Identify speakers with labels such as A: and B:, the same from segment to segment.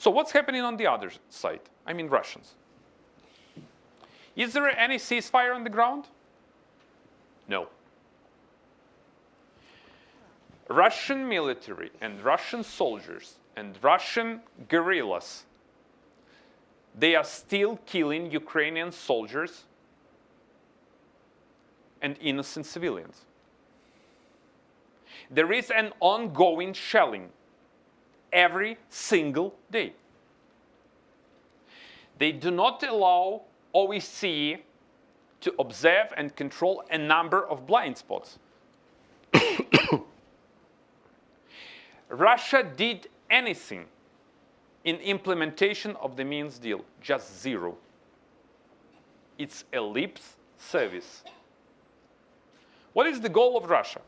A: So what's happening on the other side? I mean Russians. Is there any ceasefire on the ground? No. Russian military and Russian soldiers and Russian guerrillas, they are still killing Ukrainian soldiers and innocent civilians. There is an ongoing shelling every single day. They do not allow OSCE to observe and control a number of blind spots. Russia did anything in implementation of the Minsk deal, just zero. It's a lip service. What is the goal of Russia?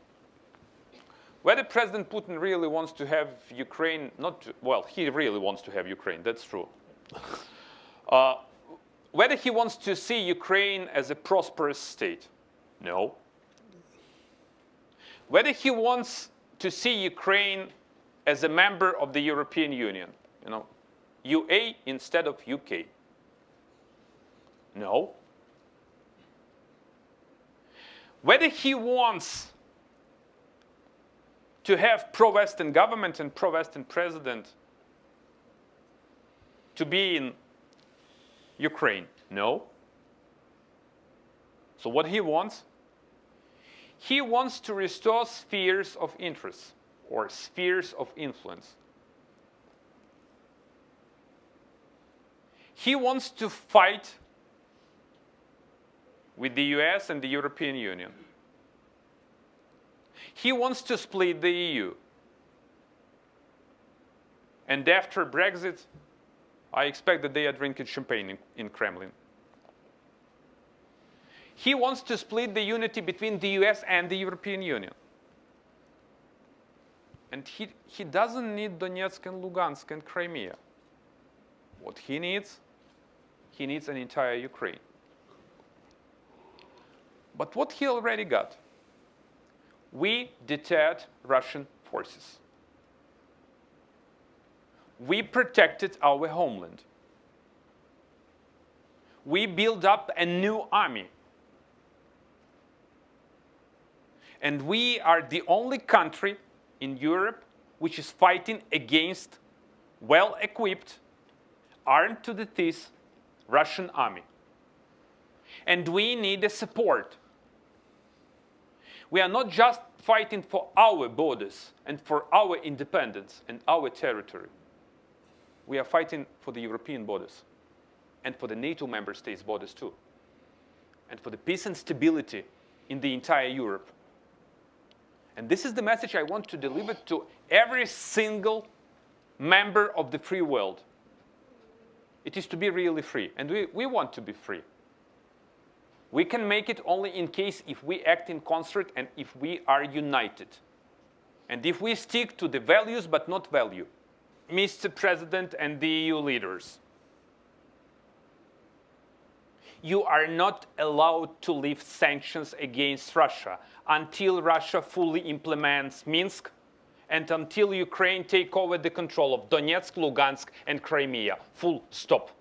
A: Whether President Putin really wants to have Ukraine, well, he really wants to have Ukraine, that's true. Whether he wants to see Ukraine as a prosperous state, no. Whether he wants to see Ukraine as a member of the European Union, UA instead of UK, no. Whether he wants to have pro-Western government and pro-Western president to be in Ukraine, no. So what he wants? He wants to restore spheres of interest or spheres of influence. He wants to fight with the US and the European Union. He wants to split the EU. And after Brexit, I expect that they are drinking champagne in Kremlin. He wants to split the unity between the US and the European Union. And he doesn't need Donetsk and Lugansk and Crimea. What he needs an entire Ukraine. But what he already got? We deterred Russian forces. We protected our homeland. We built up a new army. And we are the only country in Europe which is fighting against well-equipped, armed to the teeth Russian army. And we need a support. We are not just fighting for our borders and for our independence and our territory. We are fighting for the European borders and for the NATO member states' borders too, and for the peace and stability in the entire Europe. And this is the message I want to deliver to every single member of the free world. It is to be really free, and we want to be free. We can make it only in case if we act in concert and if we are united. And if we stick to the values but not value. Mr. President and the EU leaders, you are not allowed to lift sanctions against Russia until Russia fully implements Minsk and until Ukraine takes over the control of Donetsk, Lugansk, and Crimea. Full stop.